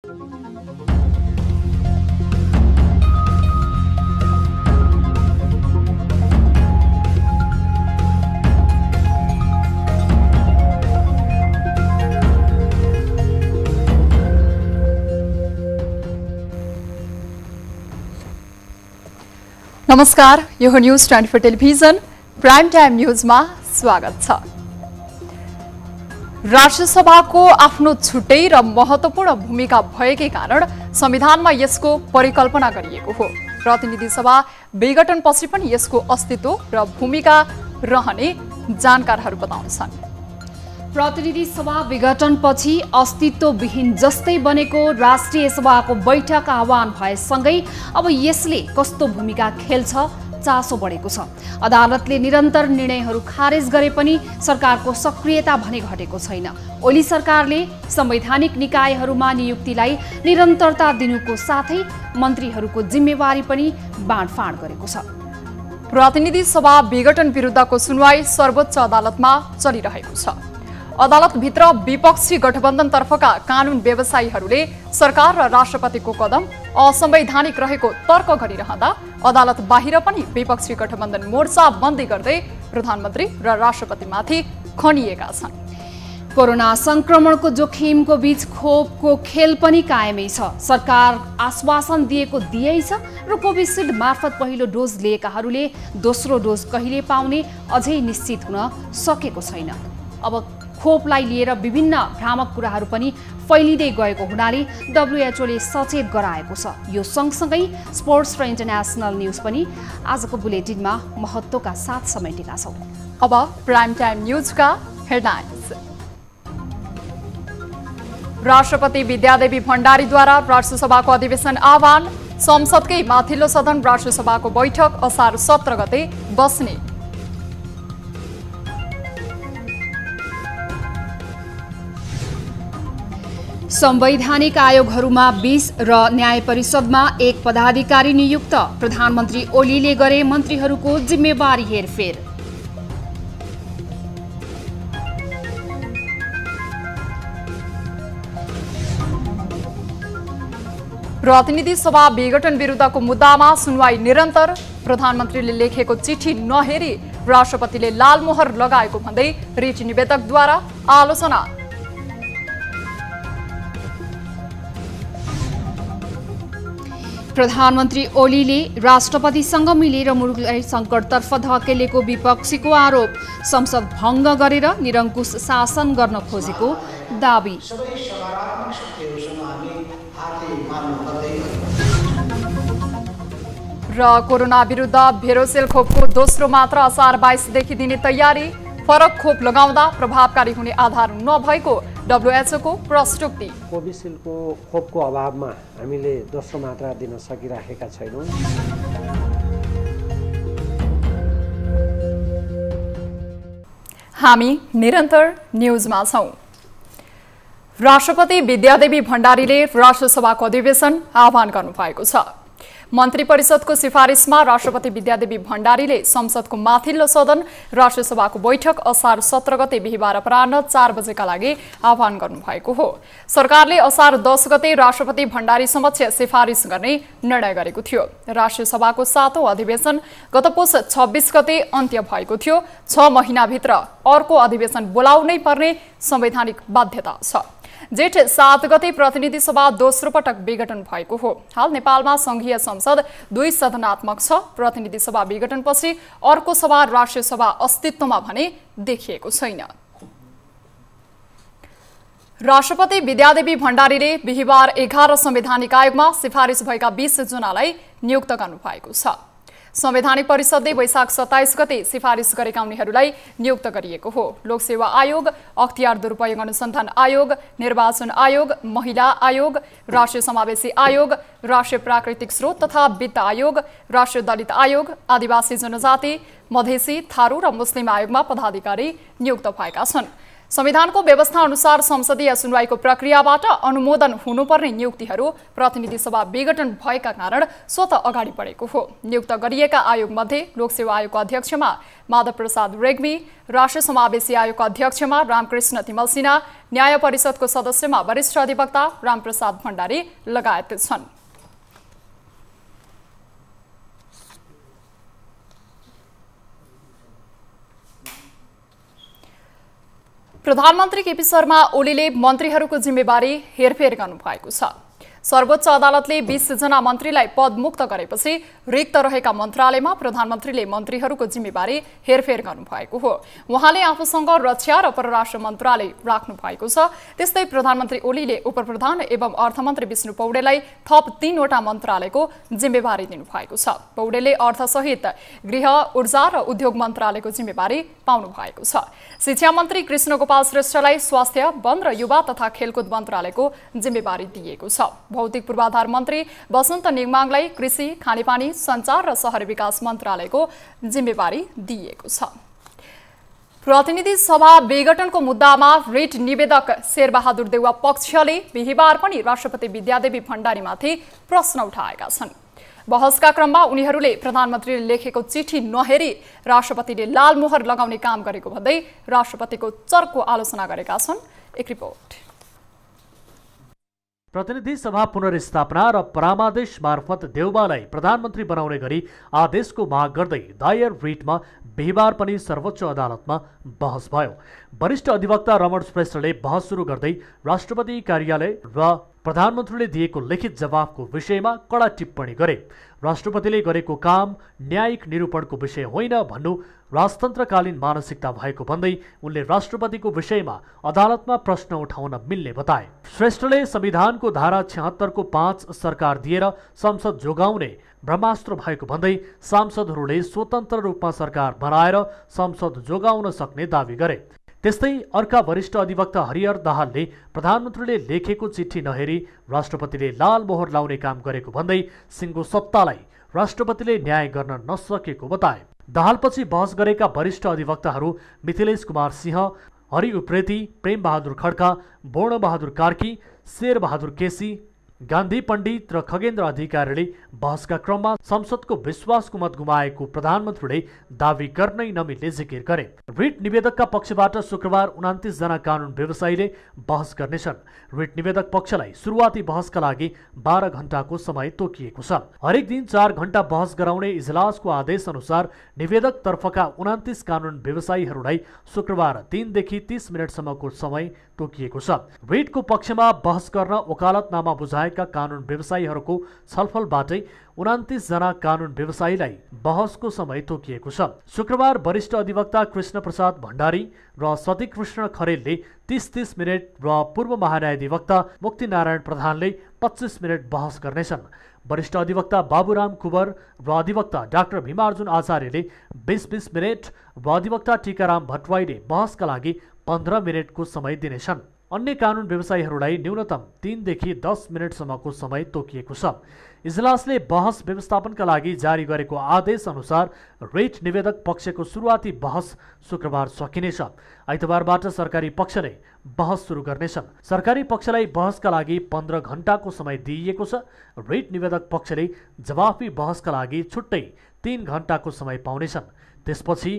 नमस्कार, यो हो न्यूज 24 टेलिभिजन प्राइम टाइम न्यूजमा स्वागत छ। राष्ट्रसभाको आफ्नो छुट्टै र महत्त्वपूर्ण भूमिका भएकै कारण संविधानमा यसको परिकल्पना गरिएको हो। प्रतिनिधि सभा विघटनपछि पनि यसको अस्तित्व र भूमिका रहने जानकारहरू बताउँछन्। प्रतिनिधि सभा विघटनपछि अस्तित्वविहीन जस्तै बनेको राष्ट्रिय सभाको बैठक आह्वान भएसँगै अब यसले कस्तो भूमिका खेल्छ चासो बढेको छ। अदालतले निरन्तर निर्णयहरू खारेज गरे पनि सरकारको सक्रियता भने घटेको छैन। ओली सरकारले संवैधानिक निकायहरूमा नियुक्तिलाई निरन्तरता दिनुको साथै मन्त्रीहरूको जिम्मेवारी पनि बाँडफाँड गरेको छ। प्रतिनिधि सभा विघटन विरुद्धको सुनवाई सर्वोच्च अदालतमा चलिरहेको छ। अदालतभित्र विपक्षी गठबन्धनतर्फका कानुन व्यवसायीहरूले सरकार र राष्ट्रपतिको कदम असंवैधानिक रहेको तर्क गरिरहँदा अदालत बाहिर पनि विपक्षी गठबन्धन मोर्चा बन्दी गर्दै प्रधानमन्त्री र राष्ट्रपतिमाथि खनिएका छन्। कोरोना संक्रमणको जोखिमको बीच खोपको खेल पनि कायमै छ। सरकार आश्वासन दिएको दिएै छ र कोभिसिल्ड मार्फत पहिलो डोज लिएकाहरूले दोस्रो डोज कहिले पाउने अझै निश्चित हुन सकेको छैन। अब खोपलाई लिएर विभिन्न भ्रामक कुराहरू पनि फैलिँदै गएको हुनाले डब्ल्युएचओले सचेत गराएको छ। यो सँगसँगै स्पोर्ट्स र इन्टरनेसनल न्यूज पनि आजको बुलेटिनमा महत्त्वका साथ समेटेका छौँ। अब प्राइम टाइम न्यूजका हेडलाइन्स। राष्ट्रपति विद्यादेवी भण्डारीद्वारा राष्ट्रसभाको अधिवेशन आह्वान। संसदकै माथिल्लो सदन राष्ट्रसभाको बैठक असार 17 गते बस्ने। संवैधानिक आयोगहरूमा 20 र न्याय परिषदमा 1 पदाधिकारी नियुक्त। प्रधानमन्त्री ओलीले गरे मन्त्रीहरूको जिम्मेवारी हेरफेर। प्रतिनिधि सभा विघटन विरुद्धको मुद्दामा सुनवाई निरन्तर। प्रधानमन्त्रीले लेखेको चिठी नहेरी राष्ट्रपतिले लालमोहर लगाएको भन्दै रिट निवेदकद्वारा आलोचना। प्रधानमन्त्री ओलीले राष्ट्रपतिसँग मिलेर मुलुकलाई सङ्कटतर्फ धकेलेको विपक्षीको आरोप। संसद भङ्ग गरेर निरङ्कुश शासन गर्न खोजेको दाबी। र कोरोना विरुद्ध भेरोसेल खोपको दोस्रो मात्रा असार 22 देखि दिने तयारी। फरक खोप लगाउँदा प्रभावकारी हुने आधार नभएको डब्ल्युएचओको प्रस्तुति। कोभिसिल्डको खोपको अभावमा हामीले दोस्रो मात्रा दिन सकिराखेका छैनौँ। हामी निरन्तर न्यूजमा छौँ। राष्ट्रपति विद्यादेवी भण्डारीले राष्ट्रसभाको अधिवेशन आह्वान गर्नुभएको छ। मन्त्री परिषदको सिफारिसमा राष्ट्रपति विद्यादेवी भण्डारीले संसदको माथिल्लो सदन राष्ट्रसभाको बैठक असार 17 गते बिहीबार अपराह्न 4 बजेका लागि आह्वान गर्नुभएको हो। सरकारले असार 10 गते राष्ट्रपति भण्डारी समक्ष सिफारिस गर्ने निर्णय गरेको थियो। राष्ट्रसभाको 7औं अधिवेशन गत पुस 26 गते अन्त्य भएको थियो। 6 महिनाभित्र अर्को अधिवेशन बोलाउनै पर्ने संवैधानिक बाध्यता छ। जेठ 7 गते प्रतिनिधि सभा दोस्रो पटक विघटन भएको हो। हाल नेपालमा संघीय संसद 2 सदनात्मक छ। प्रतिनिधि सभा विघटनपछि अर्को सभा राष्ट्रिय सभा अस्तित्वमा भने देखिएको छैन। राष्ट्रपति विद्यादेवी भण्डारीले बिहीबार 11 संवैधानिक आयोगमा सिफारिस भएका 20 जनालाई नियुक्त गर्नुभएको छ। संवैधानिक परिषदले वैशाख 27 गते सिफारिस गरेका उनीहरूलाई नियुक्त गरिएको हो। लोकसेवा आयोग, अख्तियार दुरुपयोग अनुसन्धान आयोग, निर्वाचन आयोग, महिला आयोग, राष्ट्रिय समावेशी आयोग, राष्ट्रिय प्राकृतिक स्रोत तथा वित्त आयोग, राष्ट्रिय दलित आयोग, आदिवासी जनजाति, मधेसी, थारू र मुस्लिम आयोगमा पदाधिकारी नियुक्त भएका छन्। संविधानको व्यवस्था अनुसार संसदीय सुनवाईको प्रक्रियाबाट अनुमोदन हुनुपर्ने नियुक्तिहरू प्रतिनिधि सभा विघटन भएका कारण स्वतः अगाडि बढेको हो। नियुक्त गरिएका आयोगमध्ये लोकसेवा आयोगको अध्यक्षमा माधव प्रसाद रेग्मी, राष्ट्रिय समावेशी आयोगको अध्यक्षमा रामकृष्ण तिमल सिन्हा, न्याय परिषदको सदस्यमा वरिष्ठ अधिवक्ता रामप्रसाद भण्डारी लगायत छन्। प्रधानमन्त्री केपी शर्मा ओलीले मन्त्रीहरूको जिम्मेवारी हेरफेर गर्नुभएको छ। सर्वोच्च अदालतले 20 जना मन्त्रीलाई पदमुक्त गरेपछि रिक्त रहेका मन्त्रालयमा प्रधानमन्त्रीले मन्त्रीहरूको जिम्मेवारी हेरफेर गर्नुभएको हो। उहाँले आफूसँग रक्षा र परराष्ट्र मन्त्रालय राख्नु भएको छ। त्यस्तै प्रधानमन्त्री ओलीले उपप्रधान एवं अर्थमन्त्री विष्णु पौडेललाई थप 3 वटा मन्त्रालयको जिम्मेवारी दिनुभएको छ। पौडेलले अर्थसहित गृह, ऊर्जा र उद्योग मन्त्रालयको जिम्मेवारी पाउनु भएको छ। शिक्षा मन्त्री कृष्ण गोपाल श्रेष्ठलाई स्वास्थ्य, वन र युवा तथा खेलकुद मन्त्रालयको जिम्मेवारी दिएको छ। भौतिक पूर्वाधार मन्त्री वसन्त नेङमाङलाई कृषि, खानेपानी, सञ्चार र शहरी विकास मन्त्रालयको जिम्मेवारी दिएको छ। प्रतिनिधि सभा विघटनको मुद्दामा रिट निवेदक शेरबहादुर देउवा पक्षले बिहिबार पनि राष्ट्रपति विद्यादेवी भण्डारीमाथि प्रश्न उठाएका छन्। बहसका क्रममा उनीहरूले प्रधानमन्त्रीले लेखेको चिठी नहेरी राष्ट्रपतिले लालमोहर लगाउने काम गरेको भन्दै राष्ट्रपतिको चर्को आलोचना गरेका छन्। एक रिपोर्ट। प्रतिनिधि सभा पुनर्स्थापना र परामादेश मार्फत देउबालाई प्रधानमन्त्री बनाउने गरी आदेशको माग गर्दै दायर रिटमा बिहिबार पनि सर्वोच्च अदालतमा बहस भयो। वरिष्ठ अधिवक्ता रमण श्रेष्ठले बहस सुरु गर्दै राष्ट्रपति कार्यालय र प्रधानमन्त्रीले दिएको लिखित जवाफको विषयमा कडा टिप्पणी गरे। राष्ट्रपतिले गरेको काम न्यायिक निरूपणको विषय होइन भन्नु राजतन्त्रकालीन मानसिकता भएको भन्दै उनले राष्ट्रपतिको विषयमा अदालतमा प्रश्न उठाउन मिल्ने बताए। श्रेष्ठले संविधानको धारा 76 को 5 सरकार दिएर संसद जोगाउने ब्रह्मास्त्र भएको भन्दै सांसदहरूले स्वतन्त्र रूपमा सरकार बनाएर संसद जोगाउन सक्ने दावी गरे। त्यस्तै अर्का वरिष्ठ अधिवक्ता हरिहर दाहालले प्रधानमन्त्रीले लेखेको चिठी नहेरी राष्ट्रपतिले लालमोहर लाउने काम गरेको भन्दै सिङ्गो सत्तालाई राष्ट्रपतिले न्याय गर्न नसकेको बताए। दाहालपछि बहस गरेका वरिष्ठ अधिवक्ताहरू मिथिलेश कुमार सिंह, हरि उप्रेती, प्रेम बहादुर खड्का, वर्ण बहादुर कार्की, शेर बहादुर केसी, गान्धी पण्डित र खगेन्द्र अधिकारीले बहसका क्रममा संसदको विश्वासको मत गुमाएको प्रधानमन्त्रीले दावी गर्नै नमिल्ने जिकिर गरे। रिट निवेदकका पक्षबाट शुक्रबार 29 जना कानुन व्यवसायीले बहस गर्नेछन्। रिट निवेदक पक्षलाई सुरुवाती बहसका लागि 12 घण्टाको समय तोकिएको छ। हरेक दिन 4 घण्टा बहस गराउने इजलासको आदेश अनुसार निवेदक तर्फका 29 कानुन व्यवसायीहरूलाई शुक्रबार 3 देखि 30 मिनटसम्मको समय तोकिएको छ। रिटको पक्षमा बहस गर्न वकालतनामा बुझाएका कानुन व्यवसायीहरूको छलफलबाटै 29 जना कानुन व्यवसायीलाई बहसको समय तोकिएको छ। शुक्रबार वरिष्ठ अधिवक्ता कृष्ण प्रसाद भण्डारी र सतीश कृष्ण खरेलले 30-30 मिनट र पूर्व महान्यायाधिवक्ता मुक्तिनारायण प्रधानले 25 मिनट बहस गर्नेछन्। वरिष्ठ अधिवक्ता बाबुराम कुवर र अधिवक्ता डाक्टर भीमार्जुन आचार्यले 20-20 मिनट र अधिवक्ता टीकाराम भट्टराईले बहसका लागि 15 मिनटको समय दिनेछन्। अन्य कानुन व्यवसायीहरूलाई न्यूनतम 3 देखि 10 मिनटसम्मको समय तोकिएको छ। इजलासले बहस व्यवस्थापनका लागि जारी गरेको आदेश अनुसार रिट निवेदक पक्षको सुरुवाती बहस शुक्रबार सकिनेछ। आइतबारबाट सरकारी पक्षले बहस सुरु गर्नेछन्। सरकारी पक्षलाई बहसका लागि 15 घण्टाको समय दिइएको छ। रिट निवेदक पक्षले जवाफी बहसका लागि छुट्टै 3 घण्टाको समय पाउनेछन्। त्यसपछि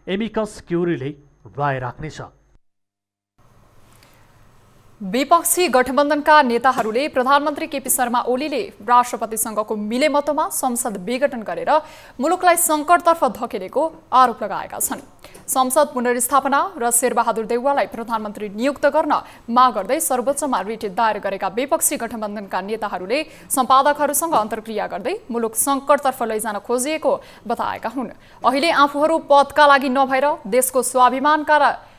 एमिकस क्युरीले राय राख्नेछ। विपक्षी गठबन्धनका नेताहरूले प्रधानमन्त्री केपी शर्मा ओलीले राष्ट्रपतिसँगको मिलेमतोमा संसद विघटन गरेर मुलुकलाई सङ्कटतर्फ धकेलेको आरोप लगाएका छन्। संसद पुनर्स्थापना र शेरबहादुर देउवालाई प्रधानमन्त्री नियुक्त गर्न माग गर्दै सर्वोच्चमा रिट दायर गरेका विपक्षी गठबन्धनका नेताहरूले सम्पादकहरूसँग अन्तर्क्रिया गर्दै मुलुक सङ्कटतर्फ लैजान खोजिएको बताएका हुन्। अहिले आफूहरू पदका लागि नभएर देशको स्वाभिमानका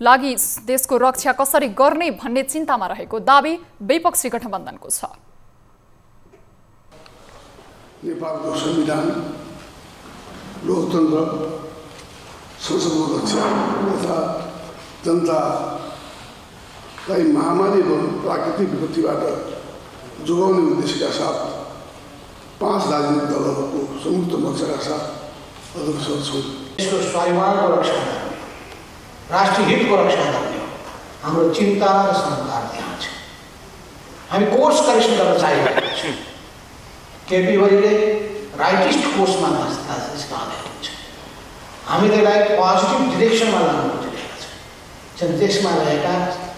लागि देशको रक्षा कसरी गर्ने भन्ने चिन्तामा रहेको दाबी विपक्षी गठबन्धनको छ। नेपालको संविधान, लोकतन्त्र, संसदको रक्षा तथा जनतालाई महामारी व प्राकृतिक विपत्तिबाट जोगाउने उद्देश्यका साथ 5 राजनीतिक दलहरूको संयुक्त मोर्चाका साथ अग्रसर छौँ। देशको स्वाभिमानको रक्षा गर्ने, राष्ट्रिय हितको रक्षा गर्ने हाम्रो चिन्ता र सरोकार त्यहाँ छ। हामी कोर्स करेक्सन गर्न चाहिरहेका छौँ। केपी ओलीले राइटिस्ट कोर्समा निस्काउँदै हुन्छ। हामी त्यसलाई पोजिटिभ डिरेक्सनमा लानु खोजिरहेका छौँ। देशमा रहेका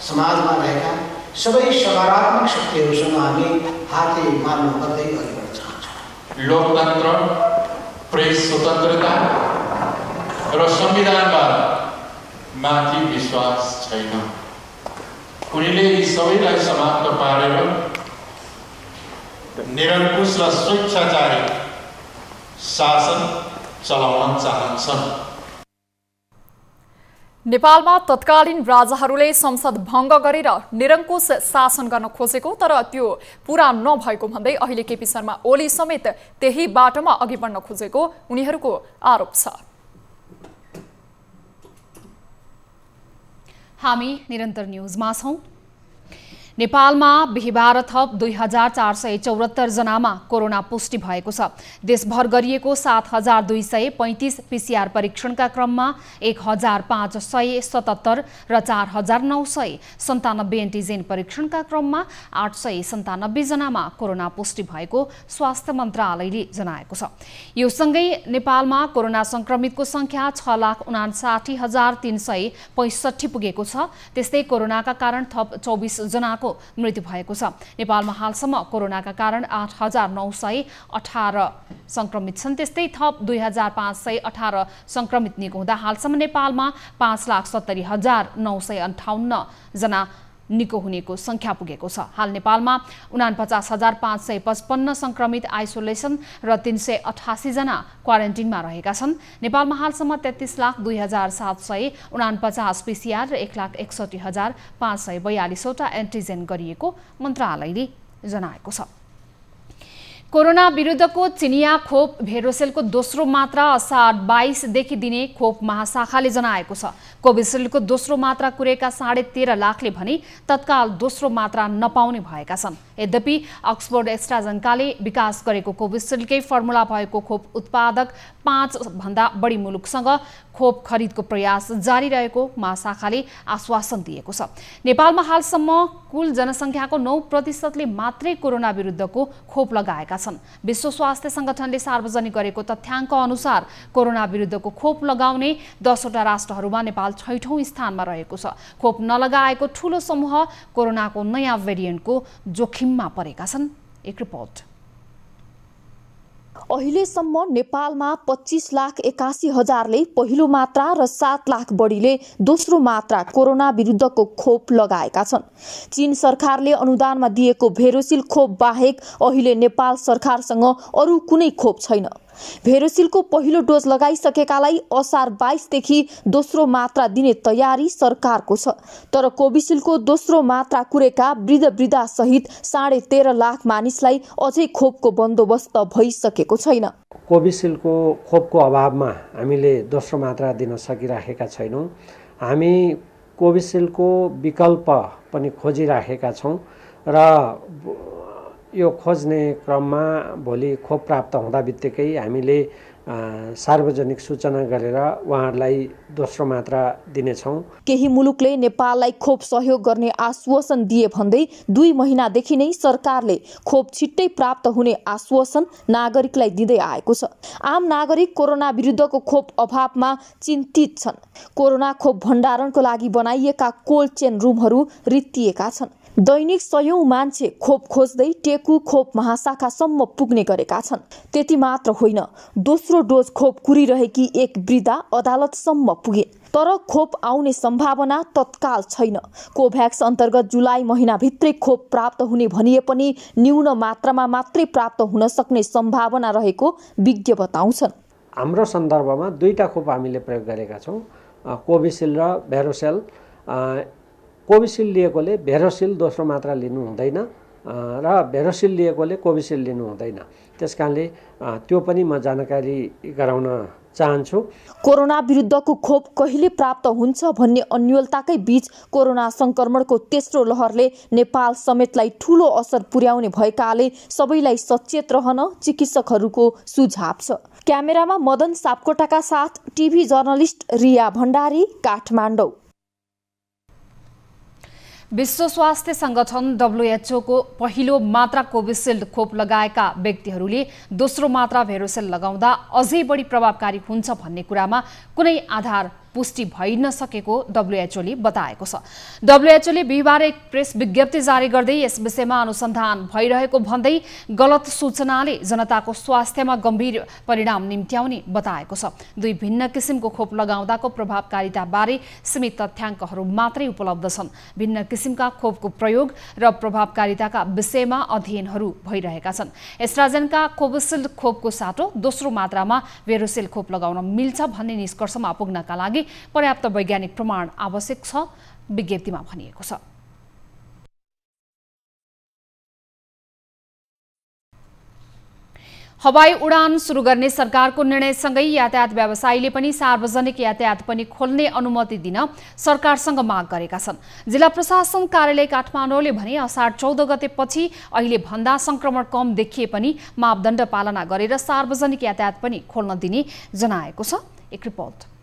समाजमा रहेका सबै सकारात्मक शक्तिहरूसँग हामी हाते मार्नु गर्दै अघि बढ्न चाहन्छौँ। लोकतन्त्र, प्रेस स्वतन्त्रता र संविधानमा माथि विश्वास छैन। उनीले यी सबैलाई समाप्त पारेर निरङ्कुश र स्वेच्छाचारी शासन चलाउन चाहन्छन्। नेपालमा तत्कालीन राजाहरूले संसद भङ्ग गरेर निरङ्कुश शासन गर्न खोजेको तर त्यो पूरा नभएको भन्दै अहिले केपी शर्मा ओली समेत त्यही बाटोमा अघि बढ्न खोजेको उनीहरूको आरोप छ। हामी निरन्तर न्यूजमा छौं। नेपालमा बिहिबार थप 2474 जनामा कोरोना पुष्टि भएको छ। देशभर गरिएको 7235 पीसीआर परीक्षणका क्रममा 1577 र 4997 एन्टिजेन परीक्षणका क्रममा 897 जनामा कोरोना पुष्टि भएको स्वास्थ्य मन्त्रालयले जनाएको छ। यो सँगै नेपालमा कोरोना संक्रमितको संख्या 6,59,365 पुगेको छ। त्यस्तै कोरोनाका कारण थप 24 जनाको मृत्यु भएको छ। नेपालमा हालसम्म कोरोनाका कारण 8,918 संक्रमित छन्। त्यस्तै थप 2,518 संक्रमित निको हुँदा हालसम्म नेपालमा 5,70,958 जना निको हुनेको संख्या पुगेको छ। हाल नेपालमा 49,555 संक्रमित आइसोलेसन र 388 जना क्वारेन्टिनमा रहेका छन्। नेपालमा हालसम्म 33,02,749 पीसीआर र 1,61,542 वटा एन्टिजेन गरिएको मन्त्रालयले जनाएको छ। कोरोना विरुद्धको चिनिया खोप भेरोसेलको दोस्रो मात्रा असार 22 देखि दिने खोप महाशाखाले जनाएको छ। कोभिसिल्डको दोस्रो मात्रा कुरेका 13.5 लाखले भने तत्काल दोस्रो मात्रा नपाउने भएका छन्। यद्यपि अक्सफोर्ड एस्ट्राजेनेकाले विकास गरेको कोभिसिल्डकै फर्मुला भएको खोप उत्पादक 5 भन्दा बढी मुलुकसँग खोप खरिदको प्रयास जारी रहेको महाशाखाले आश्वासन दिएको छ। नेपालमा हालसम्म कुल जनसङ्ख्याको 9% मात्रै कोरोना विरुद्धको खोप लगाएका छन्। विश्व स्वास्थ्य संगठनले सार्वजनिक गरेको तथ्याङ्क अनुसार कोरोना विरुद्धको खोप लगाउने 10 वटा राष्ट्रहरूमा नेपाल 6औं स्थानमा रहेको छ। खोप नलगाएको ठूलो समूह कोरोनाको नयाँ भेरिएन्टको जोखिममा परेका छन्। एक रिपोर्ट। अहिलेसम्म नेपालमा 25,81,000ले पहिलो मात्रा र 7 लाख बढीले दोस्रो मात्रा कोरोना विरुद्धको खोप लगाएका छन्। चीन सरकारले अनुदानमा दिएको भेरोसिल खोप बाहेक अहिले नेपाल सरकारसँग अरू कुनै खोप छैन। भेरोसिलको पहिलो डोज लगाइसकेकालाई असार 22 देखि दोस्रो मात्रा दिने तयारी सरकारको छ। तर कोभिसिल्डको दोस्रो मात्रा कुरेका वृद्धा सहित 13.5 लाख मानिसलाई अझै खोपको बन्दोबस्त भइसकेको छैन। कोभिसिल्डको खोपको अभावमा हामीले दोस्रो मात्रा दिन सकिराखेका छैनौँ। हामी कोभिसिल्डको विकल्प पनि खोजिराखेका छौँ र यो खोज्ने क्रममा भोलि खोप प्राप्त हुँदा बित्तिकै हामीले सार्वजनिक सूचना गरेर उहाँहरूलाई दोस्रो मात्रा दिनेछौँ। केही मुलुकले नेपाललाई खोप सहयोग गर्ने आश्वासन दिए भन्दै 2 महिनादेखि नै सरकारले खोप छिट्टै प्राप्त हुने आश्वासन नागरिकलाई दिँदै आएको छ। आम नागरिक कोरोना विरुद्धको खोप अभावमा चिन्तित छन्। कोरोना खोप भण्डारणको लागि बनाइएका कोल्ड चेन रुमहरू रित्तिएका छन्। दैनिक 100औं मान्छे खोप खोज्दै टेकु खोप महाशाखासम्म पुग्ने गरेका छन्। त्यति मात्र होइन, दोस्रो डोज खोप कुरिरहेकी एक वृद्धा अदालतसम्म पुगे। तर खोप आउने सम्भावना तत्काल छैन। कोभ्याक्स अन्तर्गत जुलाई महिनाभित्रै खोप प्राप्त हुने भनिए पनि न्यून मात्रामा मात्रै प्राप्त हुन सक्ने सम्भावना रहेको विज्ञ बताउँछन्। हाम्रो सन्दर्भमा 2टा खोप हामीले प्रयोग गरेका छौँ, कोभिसिल्ड र भेरोसेल। कोभिसिल्ड लिएकोले भेरोसिल दोस्रो मात्रा लिनु हुँदैन र भेरोसिल लिएकोले कोभिसिल्ड लिनु हुँदैन। त्यसकारणले त्यो पनि म जानकारी गराउन चाहन्छु। कोरोना विरुद्धको खोप कहिले प्राप्त हुन्छ भन्ने अन्योलताकै बीच कोरोना संक्रमणको तेस्रो लहरले नेपाल समेतलाई ठूलो असर पुर्याउने भएकाले सबैलाई सचेत रहन चिकित्सकहरूको सुझाव छ। क्यामेरामा मदन सापकोटाका साथ टिभी जर्नलिस्ट रिया भण्डारी, काठमाडौँ। विश्व स्वास्थ्य संगठन WHO को पहिलो मात्रा कोभिसिल्ड खोप लगाएका व्यक्तिहरूले दोस्रो मात्रा भेरोसेल लगाउँदा अझै बढी प्रभावकारी हुन्छ भन्ने कुरामा कुनै आधार पुष्टि भइ नसकेको WHO ले बताएको छ। WHO ले बिहिबार एक प्रेस विज्ञप्ति जारी गर्दै यस विषयमा अनुसन्धान भइरहेको भन्दै गलत सूचनाले जनताको स्वास्थ्यमा गम्भीर परिणाम निम्त्याउने बताएको छ। दुई भिन्न किसिमको खोप लगाउँदाको प्रभावकारिता बारे सीमित तथ्याङ्कहरू मात्रै उपलब्ध छन्। भिन्न किसिमका खोपको प्रयोग र प्रभावकारिताका विषयमा अध्ययनहरू भइरहेका छन्। एस्ट्राजेनेका कोभिसिल्ड खोपको साटो दोस्रो मात्रामा भेरोसेल खोप लगाउन मिल्छ भन्ने निष्कर्षमा पुग्नका लागि पर्याप्त वैज्ञानिक प्रमाण आवश्यक छ, विज्ञप्तिमा भनिएको छ। हवाई उडान सुरु गर्ने सरकारको निर्णयसँगै यातायात व्यवसायीले पनि सार्वजनिक यातायात पनि खोल्ने अनुमति दिन सरकारसँग माग गरेका छन्। जिल्ला प्रशासन कार्यालय काठमाडौँले भने असार 14 गतेपछि अहिले भन्दा संक्रमण कम देखिए पनि मापदण्ड पालना गरेर सार्वजनिक यातायात पनि खोल्न दिने जनाएको छ। एक रिपोर्ट।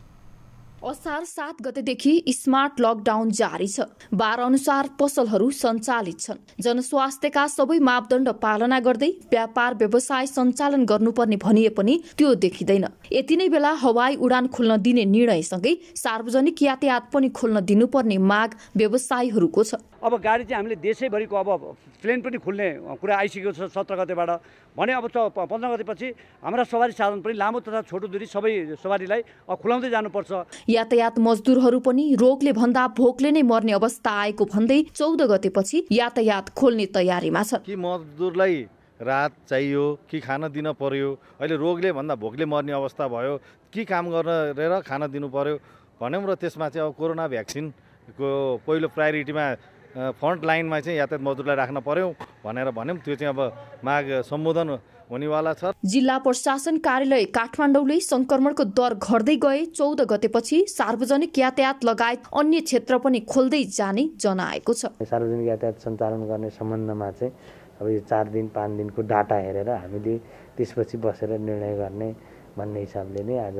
असार 7 गतेदेखि स्मार्ट लकडाउन जारी छ। 12 अनुसार पसलहरू सञ्चालित छन्। जनस्वास्थ्यका सबै मापदण्ड पालना गर्दै व्यापार व्यवसाय सञ्चालन गर्नुपर्ने भनिए पनि त्यो देखिँदैन। यति नै बेला हवाई उडान खोल्न दिने निर्णयसँगै सार्वजनिक यातायात पनि खोल्न दिनुपर्ने माग व्यवसायीहरूको छ। अब गाडी चाहिँ हामीले देशैभरिको अब प्लेन पनि खुल्ने कुरा आइसकेको छ 17 गतेबाट भने अब 15 गतेपछि हाम्रा सवारी साधन पनि लामो तथा छोटो दूरी सबै सवारीलाई खुलाउँदै जानुपर्छ। यातायात मजदुरहरू पनि रोगले भन्दा भोकले नै मर्ने अवस्था आएको भन्दै 14 गतेपछि यातायात खोल्ने तयारीमा छ। कि मजदुरलाई राहत चाहियो कि खाना दिन पर्यो, अहिले रोगले भन्दा भोकले मर्ने अवस्था भयो कि काम गरेर खाना दिनु पर्यो भन्यौँ र त्यसमा चाहिँ अब कोरोना भ्याक्सिनको पहिलो प्रायोरिटीमा फ्रन्ट लाइनमा चाहिँ यातायात मजदुरलाई राख्न पर्यो भनेर भन्यौँ। त्यो चाहिँ अब माग सम्बोधन हुनेवाला छ। जिल्ला प्रशासन कार्यालय काठमाडौँले संक्रमणको दर घट्दै गए 14 गतेपछि सार्वजनिक यातायात लगायत अन्य क्षेत्र पनि खोल्दै जाने जनाएको छ। सार्वजनिक यातायात सञ्चालन गर्ने सम्बन्धमा चाहिँ अब यो 4 दिन 5 दिनको डाटा हेरेर हामीले त्यसपछि बसेर निर्णय गर्ने भन्ने हिसाबले नै आज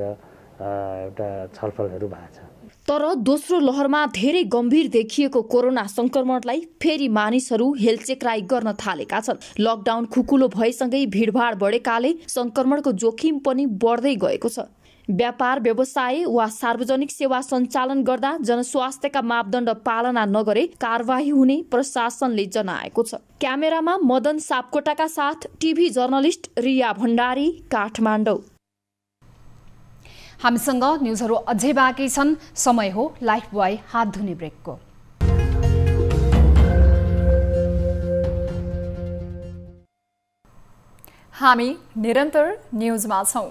एउटा छलफलहरू भएको छ। तर दोस्रो लहरमा धेरै गम्भीर देखिएको कोरोना संक्रमणलाई फेरि मानिसहरू हेलचेक्राइ गर्न थालेका छन्। लकडाउन खुकुलो भएसँगै भिडभाड बढेकाले संक्रमणको जोखिम पनि बढ्दै गएको छ। व्यापार व्यवसाय वा सार्वजनिक सेवा सञ्चालन गर्दा जनस्वास्थ्यका मापदण्ड पालना नगरे कारबाही हुने प्रशासनले जनाएको छ। क्यामेरामा मदन सापकोटाका साथ टिभी जर्नलिस्ट रिया भण्डारी, काठमाडौँ। हामीसँग न्युजहरू अझै बाँकी छन्। समय हो लाइफ बोय हात धुने ब्रेकको। हामी निरन्तर न्युजमा छौं।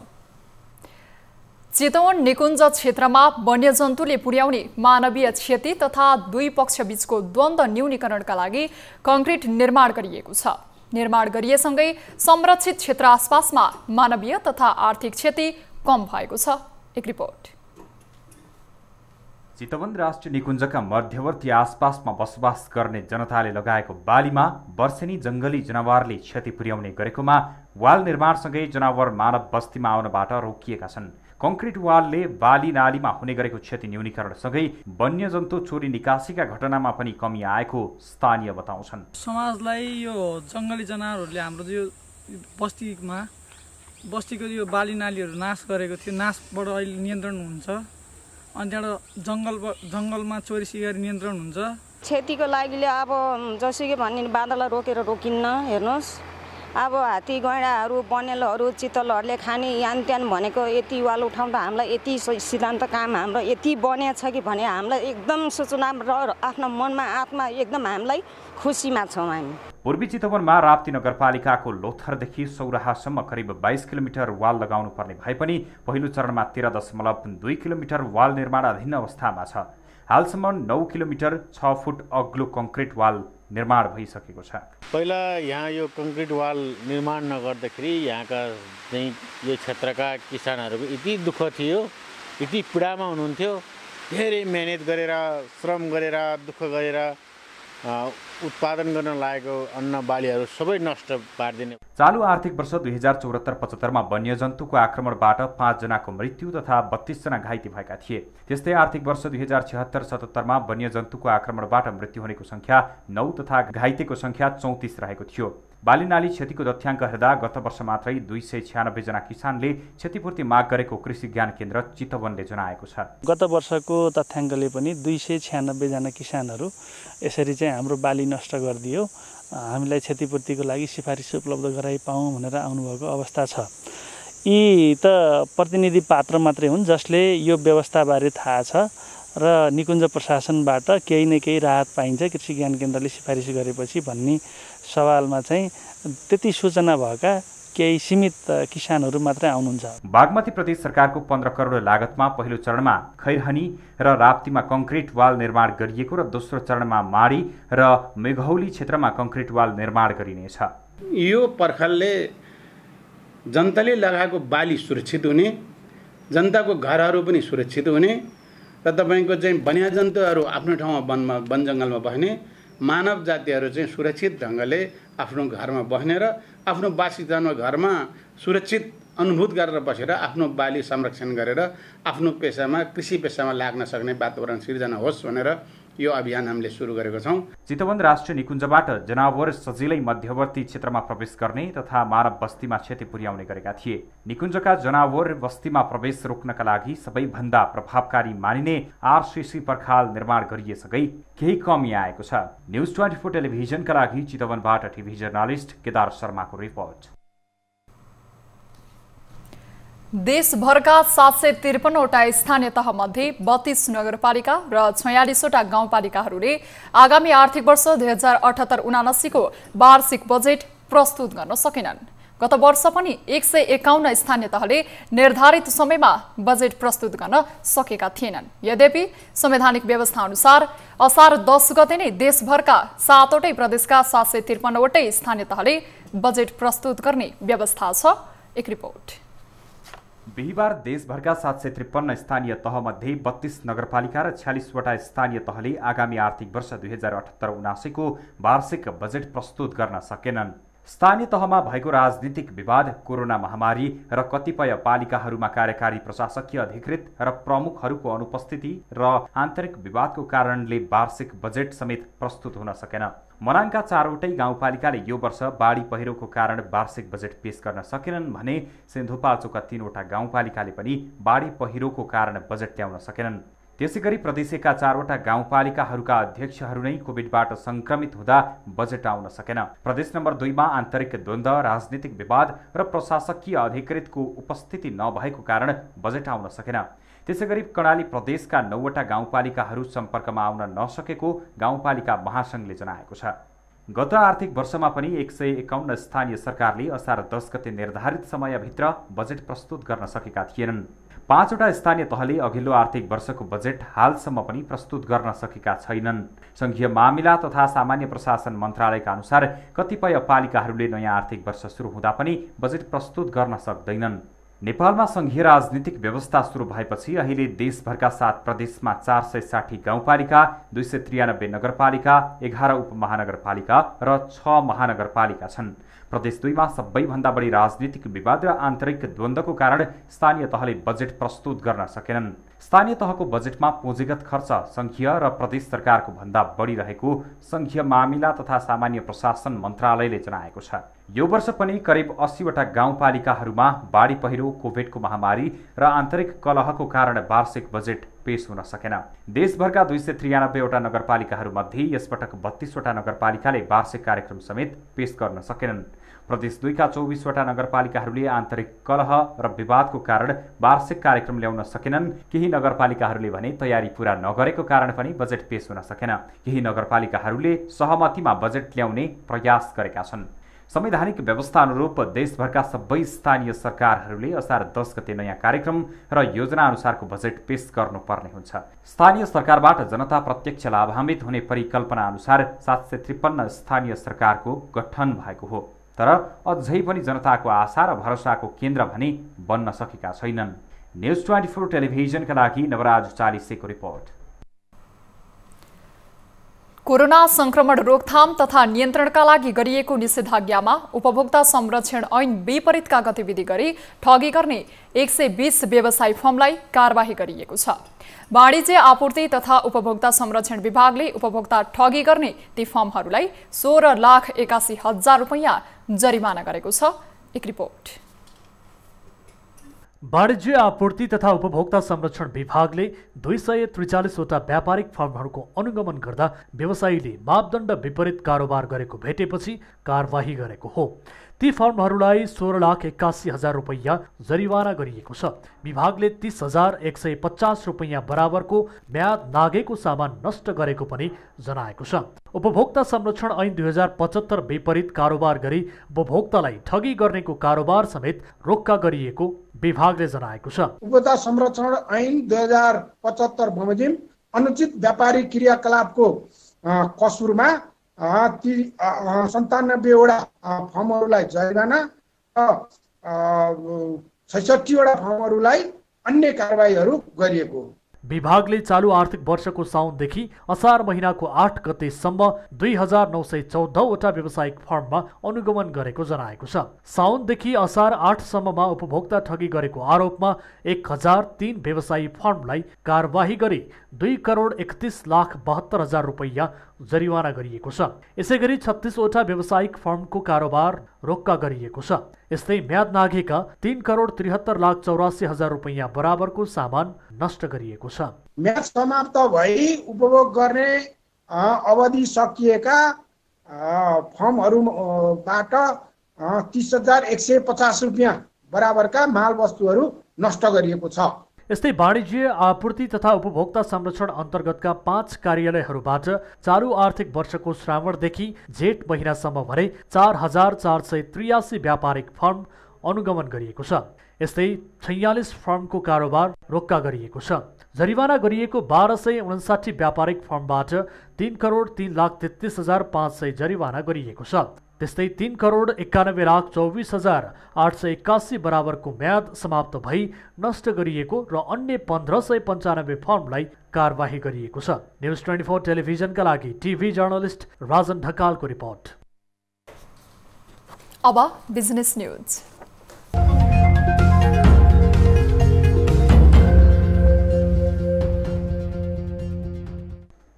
चितवन निकुञ्ज क्षेत्रमा वन्यजन्तुले पुर्याउने मानवीय क्षति तथा दुई पक्षबीचको द्वन्द्व न्यूनीकरणका लागि कङ्क्रिट निर्माण गरिएको छ। निर्माण गरिएसँगै संरक्षित क्षेत्र आसपासमा मानवीय तथा आर्थिक क्षति कम भएको छ। एक रिपोर्ट। चितवन राष्ट्रिय निकुञ्जका मध्यवर्ती आसपासमा बसोबास गर्ने जनताले लगाएको बालीमा वर्षेनी जंगली जनावरले क्षति पुर्याउने गरेकोमा वाल निर्माणसँगै जनावर मानव बस्तीमा आउनबाट रोकिएका छन्। कङ्क्रिट वालले बाली नालीमा हुने गरेको क्षति न्यूनीकरणसँगै वन्यजन्तु चोरी निकासीका घटनामा पनि कमी आएको स्थानीय बताउँछन्। समाजलाई यो जंगली जनावरहरूले हाम्रो यो बस्तीको यो बाली नालीहरू नाश गरेको थियो, नाशबाट अहिले नियन्त्रण हुन्छ। अनि त्यहाँबाट जङ्गलमा चोरी सिकारी नियन्त्रण हुन्छ। क्षतिको लागि अब जसुकै भन्ने बाँदरलाई रोकेर रोकिन्न। हेर्नुहोस् अब हात्ती गैँडाहरू बनेलहरू चितलहरूले खाने यान त्यान भनेको यति वाल उठाउँदा हामीलाई यति सिद्धान्त काम हाम्रो यति बनेछ कि भने हामीलाई एकदम सूचना र आफ्नो मनमा आत्मा एकदम हामीलाई खुसीमा छौँ हामी। पूर्वी चितवनमा राप्ती नगरपालिकाको लोथरदेखि सौराहासम्म करिब 22 किलोमिटर वाल लगाउनु पर्ने भए पनि पहिलो चरणमा 13.2 किलोमिटर वाल निर्माणाधीन अवस्थामा छ। हालसम्म 9 किलोमिटर 6 फुट अग्लो कङ्क्रिट वाल निर्माण भइसकेको छ। पहिला यहाँ यो कङ्क्रिट वाल निर्माण नगर्दाखेरि यहाँका चाहिँ यो क्षेत्रका किसानहरूको यति दुःख थियो, यति पीडामा हुनुहुन्थ्यो। धेरै मेहनत गरेर, श्रम गरेर, दुःख गरेर उत्पादन गर्न लागेको अन्न बालीहरू सबै नष्ट पारिदिने। चालू आर्थिक वर्ष 2074-75 वन्यजन्तुको आक्रमणबाट 5 जनाको मृत्यु तथा 32 जना घाइते भएका थिए। त्यस्तै आर्थिक वर्ष 2076-77 वन्यजन्तुको आक्रमणबाट मृत्यु हुनेको संख्या 9 तथा घाइतेको संख्या 34 रहेको थियो। बालीनाली क्षतिको तथ्याङ्क हेर्दा गत वर्ष मात्रै 296 जना किसानले क्षतिपूर्ति माग गरेको कृषि ज्ञान केन्द्र चितवनले जनाएको छ। गत वर्षको तथ्याङ्कले पनि 296 जना किसानहरू यसरी चाहिँ हाम्रो बाली नष्ट गरिदियो, हामीलाई क्षतिपूर्तिको लागि सिफारिस उपलब्ध गराइ पाऊँ भनेर आउनुभएको अवस्था छ। यी त प्रतिनिधि पात्र मात्रै हुन् जसले यो व्यवस्थाबारे थाहा छ र निकुञ्ज प्रशासनबाट केही न केही राहत पाइन्छ कृषि ज्ञान केन्द्रले सिफारिस गरेपछि भन्ने सवालमा चाहिँ त्यति सूचना भएका केही सीमित किसानहरू मात्रै आउनुहुन्छ। बागमती प्रदेश सरकारको 15 करोड लागतमा पहिलो चरणमा खैरहनी र राप्तीमा कङ्क्रिट वाल निर्माण गरिएको र दोस्रो चरणमा माडी र मेघौली क्षेत्रमा कङ्क्रिट वाल निर्माण गरिनेछ। यो पर्खालले जनताले लगाएको बाली सुरक्षित हुने, जनताको घरहरू पनि सुरक्षित हुने र तपाईँको चाहिँ वन्यजन्तुहरू आफ्नो ठाउँमा वन जङ्गलमा बस्ने, मानव जातिहरू चाहिँ सुरक्षित ढङ्गले आफ्नो घरमा बस्ने र आफ्नो वासस्थानमा घरमा सुरक्षित अनुभूत गरेर बसेर आफ्नो बाली संरक्षण गरेर आफ्नो पेसामा कृषि पेसामा लाग्न सक्ने वातावरण सिर्जना होस् भनेर यो अभियान हामीले सुरु गरेको छौँ। चितवन राष्ट्रिय निकुञ्जबाट जनावर सजिलै मध्यवर्ती क्षेत्रमा प्रवेश गर्ने तथा मानव बस्तीमा क्षति पुर्याउने गरेका थिए। निकुञ्जका जनावर बस्तीमा प्रवेश रोक्नका लागि सबैभन्दा प्रभावकारी मानिने आरसीसी पर्खाल निर्माण गरिएसँगै केही कमी आएको छ। न्युज 24 टेलिभिजनका लागि चितवनबाट टिभी जर्नलिस्ट केदार शर्माको रिपोर्ट। देशभरका 753वटा स्थानीय तहमध्ये 32 नगरपालिका र 46वटा गाउँपालिकाहरूले आगामी आर्थिक वर्ष 2078-79 को वार्षिक बजेट प्रस्तुत गर्न सकेनन्। गत वर्ष पनि 151 स्थानीय तहले निर्धारित समयमा बजेट प्रस्तुत गर्न सकेका थिएनन्। यद्यपि संवैधानिक व्यवस्था अनुसार असार 10 गते नै देशभरका 7वटै प्रदेशका 753वटै स्थानीय तहले बजेट प्रस्तुत गर्ने व्यवस्था छ। एक रिपोर्ट। बिहिबार देशभरका 753 स्थानीय तहमध्ये 32 नगरपालिका र 46वटा स्थानीय तहले आगामी आर्थिक वर्ष 2078-79 को वार्षिक बजेट प्रस्तुत गर्न सकेनन्। स्थानीय तहमा भएको राजनीतिक विवाद, कोरोना महामारी र कतिपय पालिकाहरूमा कार्यकारी प्रशासकीय अधिकृत र प्रमुखहरूको अनुपस्थिति र आन्तरिक विवादको कारणले वार्षिक बजेट समेत प्रस्तुत हुन सकेन। मनाङका 4वटै गाउँपालिकाले यो वर्ष बाढी पहिरोको कारण वार्षिक बजेट पेश गर्न सकेनन् भने सिन्धुपाल्चोकका 3वटा गाउँपालिकाले पनि बाढी पहिरोको कारण बजेट ल्याउन सकेनन्। त्यसैगरी प्रदेशका 4वटा गाउँपालिकाहरूका अध्यक्षहरू नै कोभिडबाट संक्रमित हुँदा बजेट आउन सकेन। प्रदेश नम्बर 2 मा आन्तरिक द्वन्द्व, राजनीतिक विवाद र प्रशासकीय अधिकृतको उपस्थिति नभएको कारण बजेट आउन सकेन। त्यसैगरी कर्णाली प्रदेशका 9वटा गाउँपालिकाहरू सम्पर्कमा आउन नसकेको गाउँपालिका महासंघले जनाएको छ। गत आर्थिक वर्षमा पनि 151 स्थानीय सरकारले असार 10 गते निर्धारित समयभित्र बजेट प्रस्तुत गर्न सकेका थिएनन्। 5वटा स्थानीय तहले अघिल्लो आर्थिक वर्षको बजेट हालसम्म पनि प्रस्तुत गर्न सकेका छैनन्। संघीय मामिला तथा सामान्य प्रशासन मन्त्रालयका अनुसार कतिपय पालिकाहरूले नयाँ आर्थिक वर्ष सुरु हुँदा पनि बजेट प्रस्तुत गर्न सक्दैनन्। नेपालमा संघीय राजनीतिक व्यवस्था सुरु भएपछि अहिले देशभरका 7 प्रदेशमा 460 गाउँपालिका, 293 नगरपालिका, 11 उपमहानगरपालिका र 6 महानगरपालिका छन्। प्रदेश 2 मा सबैभन्दा बढी राजनीतिक विवाद र आन्तरिक द्वन्द्वको कारण स्थानीय तहले बजेट प्रस्तुत गर्न सकेनन्। स्थानीय तहको बजेटमा पुँजीगत खर्च संघीय र प्रदेश सरकारको भन्दा बढी रहेको संघीय मामिला तथा सामान्य प्रशासन मन्त्रालयले जनाएको छ। यो वर्ष पनि करिब 80वटा गाउँपालिकाहरूमा बाढी पहिरो, कोभिडको महामारी र आन्तरिक कलहको कारण वार्षिक बजेट पेश हुन सकेन। देशभरका 293वटा नगरपालिकाहरूमध्ये यसपटक 32वटा नगरपालिकाले वार्षिक कार्यक्रम समेत पेश गर्न सकेनन्। प्रदेश 2 का 24वटा नगरपालिकाहरूले आन्तरिक कलह र विवादको कारण वार्षिक कार्यक्रम ल्याउन सकेनन्। केही नगरपालिकाहरूले भने तयारी पूरा नगरेको कारण पनि बजेट पेश हुन सकेन। केही नगरपालिकाहरूले सहमतिमा बजेट ल्याउने प्रयास गरेका छन्। संवैधानिक व्यवस्था अनुरूप देशभरका सबै स्थानीय सरकारहरूले असार 10 गते नयाँ कार्यक्रम र योजना अनुसारको बजेट पेश गर्नुपर्ने हुन्छ। स्थानीय सरकारबाट जनता प्रत्यक्ष लाभान्वित हुने परिकल्पना अनुसार 753 स्थानीय सरकारको गठन भएको हो, तर अझै पनि जनताको आशा र भरोसाको केन्द्र भने बन्न सकेका छैनन्। न्युज 24 टेलिभिजनका लागि नवराज चालिसेको रिपोर्ट। कोरोना संक्रमण रोकथाम तथा नियन्त्रणका लागि गरिएको निषेधाज्ञामा उपभोक्ता संरक्षण ऐन विपरीतका गतिविधि गरी ठगी गर्ने 120 व्यवसायी फर्मलाई कारबाही गरिएको छ। वाणिज्य आपूर्ति तथा उपभोक्ता संरक्षण विभागले उपभोक्ता ठगी गर्ने ती फर्महरूलाई 16,81,000 रुपैयाँ जरिमाना गरेको छ। एक रिपोर्ट। वाणिज्य आपूर्ति तथा उपभोक्ता संरक्षण विभागले 243वटा व्यापारिक फर्महरूको अनुगमन गर्दा व्यवसायीले मापदण्ड विपरीत कारोबार गरेको भेटेपछि कारबाही गरेको हो। ती फर्महरूलाई 16,81,000 रुपैयाँ जरिवाना गरिएको छ। विभागले 30,150 रुपैयाँ बराबरको म्याद नागेको सामान नष्ट गरेको पनि जनाएको छ। उपभोक्ता संरक्षण ऐन 2075 विपरीत कारोबार गरी उपभोक्तालाई ठगी गर्नेको कारोबार समेत रोक्का गरिएको विभागले जनाएको छ। उपभोक्ता संरक्षण ऐन 2075 बमोजिम अनुचित व्यापारिक क्रियाकलापको कसुरमा 97वटा फर्महरूलाई जरिवाना र 66वटा फर्महरूलाई अन्य कारबाहीहरू गरिएको हो। विभागले चालू आर्थिक वर्षको साउनदेखि असार महिनाको 8 गतेसम्म 2,914वटा व्यावसायिक फर्ममा अनुगमन गरेको जनाएको छ। साउनदेखि असार 8 सम्ममा उपभोक्ता ठगी गरेको आरोपमा 1,003 व्यवसायी फर्मलाई कारबाही गरी 2,31,72,000 रुपैयाँ जरिवाना गरिएको छ। यसैगरी 36वटा व्यावसायिक फर्मको कारोबार रोक्का गरिएको छ। यस्तै म्याद नागेका 3,73,84,000 रुपैयाँ बराबरको सामान नष्ट गरिएको छ। म्याद समाप्त भई उपभोग गर्ने अवधि सकिएका फर्महरूबाट 30,150 रुपैयाँ बराबरका माल वस्तुहरू नष्ट गरिएको छ। यस्तै वाणिज्य आपूर्ति तथा उपभोक्ता संरक्षण अन्तर्गतका 5 कार्यालयहरूबाट चालू आर्थिक वर्षको श्रावणदेखि जेठ महिनासम्म भने 4,483 व्यापारिक फर्म अनुगमन गरिएको छ। यस्तै 46 फर्मको कारोबार रोक्का गरिएको छ। जरिवाना गरिएको 1,259 व्यापारिक फर्मबाट 3,03,33,500 जरिवाना गरिएको छ। त्यस्तै 3,91,24,881 बराबरको म्याद समाप्त भई नष्ट गरिएको र अन्य 1,595 फर्मलाई कारबाही गरिएको छ। न्युज 24 टेलिभिजनका लागि टिभी जर्नलिस्ट राजन ढकालको रिपोर्ट। अब बिजनेस न्युज।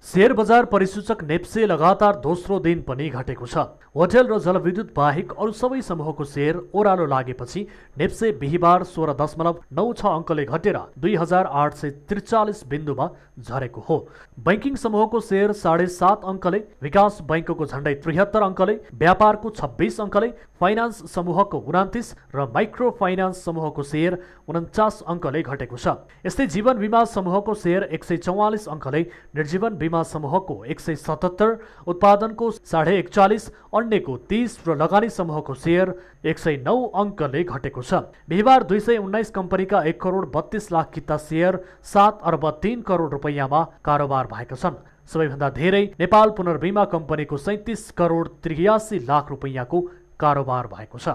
शेयर बजार परिसूचक नेप्से लगातार दोस्रो दिन पनि घटेको छ। होटल र जलविद्युत बाहेक अरू सबै समूहको शेयर ओह्रालो लागेपछि नेप्से बिहिबार 16.96 अङ्कले घटेर 2,843 बिन्दुमा झरेको हो। बैंकिङ समूहको शेयर 7.5 अङ्कले, विकास बैंकको झण्डै 73 अङ्कले, व्यापारको 26 अङ्कले, फाइनान्स समूहको 29 र माइक्रो फाइनान्स समूहको शेयर 49 अङ्कले घटेको छ। यस्तै जीवन बीमा समूहको शेयर 144 अङ्कले, निर्जीवन बीमा समूहको 177, उत्पादनको 41.5, अन्यको 30 र लगानी समूहको शेयर 109 अङ्कले घटेको छ। बिहिबार 219 कम्पनीका 1,32,00,000 किता शेयर 7 अर्ब 3 करोड रुपैयाँमा कारोबार भएका छन्। सबैभन्दा धेरै नेपाल पुनर्बीमा कम्पनीको 37,83,00,000 रुपैयाँको कारोबार भएको छ।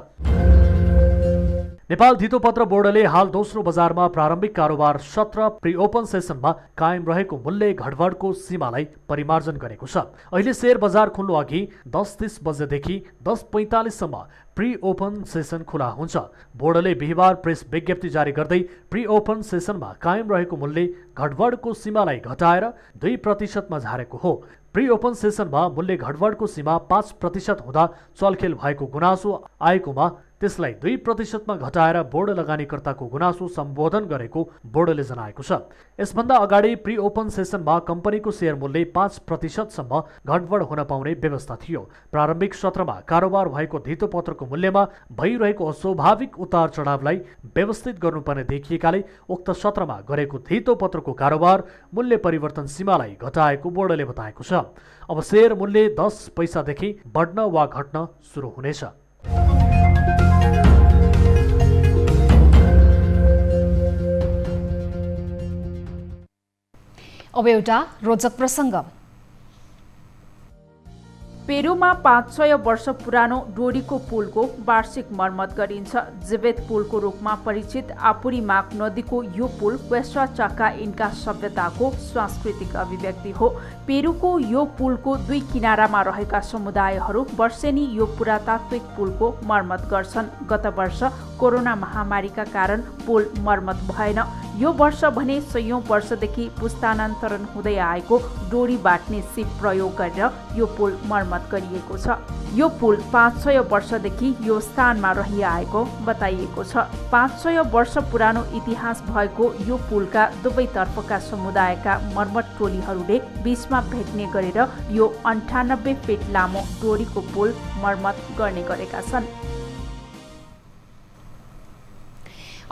नेपाल धितोपत्र बोर्डले हाल दोस्रो बजारमा प्रारम्भिक कारोबार सत्र प्री ओपन सेसनमा कायम रहेको मूल्य घटबढको सीमालाई परिमार्जन गरेको छ। अहिले शेयर बजार खुल्नु अघि 10:30 बजेदेखि 10:45 सम्म प्री ओपन सेसन खुला हुन्छ। बोर्डले बिहिबार प्रेस विज्ञप्ति जारी गर्दै प्री ओपन सेसनमा कायम रहेको मूल्य घटबढको सीमालाई घटाएर 2% मा झारेको हो। प्री ओपन सेसनमा मूल्य घटबढको सीमा 5% हुँदा चलखेल भएको गुनासो आएकोमा त्यसलाई 2% मा घटाएर बोर्ड लगानीकर्ताको गुनासो सम्बोधन गरेको बोर्डले जनाएको छ। यसभन्दा अगाडि प्री ओपन सेसनमा कम्पनीको शेयर मूल्य 5% सम्म घटबढ हुन पाउने व्यवस्था थियो। प्रारम्भिक सत्रमा कारोबार भएको धितोपत्रको मूल्यमा भइरहेको अस्वाभाविक उतार चढावलाई व्यवस्थित गर्नुपर्ने देखिएकाले उक्त सत्रमा गरेको धितोपत्रको कारोबार मूल्य परिवर्तन सीमालाई घटाएको बोर्डले बताएको छ। अब शेयर मूल्य 10 पैसादेखि बढ्न वा घट्न सुरु हुनेछ। अब एउटा रोचक प्रसङ्ग। पेरुमा 500 वर्ष पुरानो डोरीको पुलको वार्षिक मर्मत गरिन्छ। जेबेत पुलको रूपमा परिचित आपुरीमाक नदीको यो पुल वेस्ट्रा चाका इन्का सभ्यताको सांस्कृतिक अभिव्यक्ति हो। पेरुको यो पुलको दुई किनारामा रहेका समुदायहरू वर्षेनी यो पुरातात्विक पुलको मर्मत गर्छन्। गत वर्ष कोरोना महामारीका कारण पुल मर्मत भएन। यो वर्ष भने 100औं वर्षदेखि पुस्तान्तरण हुँदै आएको डोरी बाट्ने सिप प्रयोग गरेर यो पुल मर्मत गरिएको छ। यो पुल 500 वर्षदेखि यो स्थानमा रहिआएको बताइएको छ। 500 वर्ष पुरानो इतिहास भएको यो पुलका दुवैतर्फका समुदायका मर्मत टोलीहरूले बीचमा भेट्ने गरेर यो 98 फिट लामो डोरीको पुल मर्मत गर्ने गरेका छन्।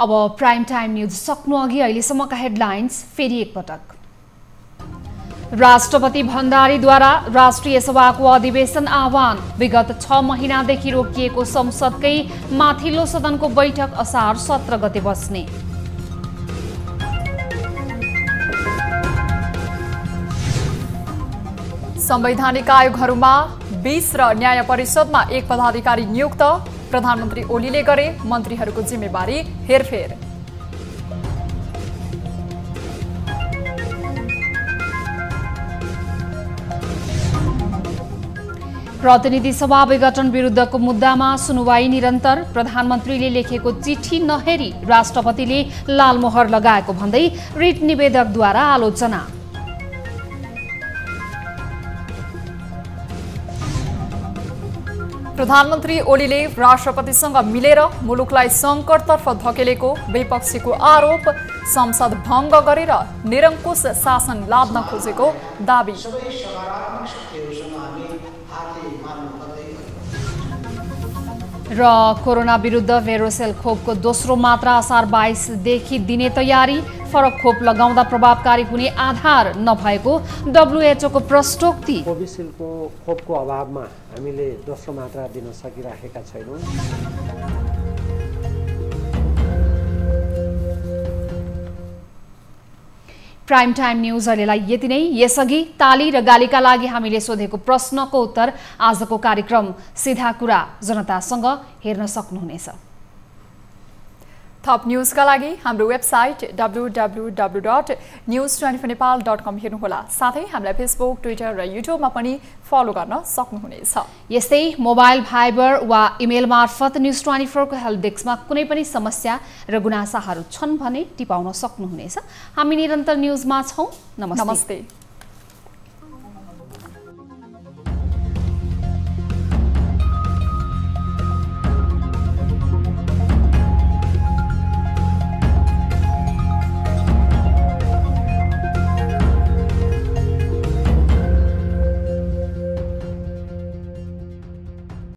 अब प्राइम टाइम न्यूज सक्नु अघि अहिलेसम्मका हेडलाइन्स फेरि एकपटक। राष्ट्रपति भण्डारीद्वारा राष्ट्रिय सभाको अधिवेशन आह्वान। विगत 6 महिनादेखि रोकिएको संसदकै माथिल्लो सदनको बैठक असार 17 गते बस्ने। संवैधानिक आयोगहरूमा 20 र न्याय परिषदमा 1 पदाधिकारी नियुक्त। प्रधानमन्त्री ओलीले गरे मन्त्रीहरूको जिम्मेवारी हेरफेर। प्रतिनिधि सभा विघटन विरुद्धको मुद्दामा सुनुवाई निरन्तर। प्रधानमन्त्रीले लेखेको चिठी नहेरी राष्ट्रपतिले लालमोहर लगाएको भन्दै रिट निवेदकद्वारा आलोचना। प्रधानमन्त्री ओलीले राष्ट्रपतिसँग मिलेर मुलुकलाई सङ्कटतर्फ धकेलेको विपक्षीको आरोप। संसद भङ्ग गरेर निरङ्कुश शासन लाद्न खोजेको दाबी। र कोरोना विरुद्ध भेरोसेल खोपको दोस्रो मात्रा असार 22 देखि दिने तयारी। फरक खोप लगाउँदा प्रभावकारी हुने आधार नभएको WHO को प्रश्नोक्ति। कोभिसिल्डको खोपको अभावमा हामीले दोस्रो मात्रा दिन सकिराखेका छैनौँ। प्राइम टाइम न्यूज अहिलेलाई यति नै। यसअघि ताली र गालीका लागि हामीले सोधेको प्रश्नको उत्तर आजको कार्यक्रम सिधा कुरा जनतासँग हेर्न सक्नुहुनेछ। थप न्यूजका लागि हाम्रो वेबसाइट www.news24nepal.com हेर्नुहोला। साथै हामीलाई फेसबुक, ट्विटर र युट्युबमा पनि फलो गर्न सक्नुहुनेछ। यस्तै मोबाइल, भाइबर वा इमेल मार्फत न्यूज24 को हेल्प डेस्कमा कुनै पनि समस्या र गुनासाहरू छन् भने टिपाउन सक्नुहुनेछ। हामी निरन्तर न्यूजमा छौं। नमस्ते।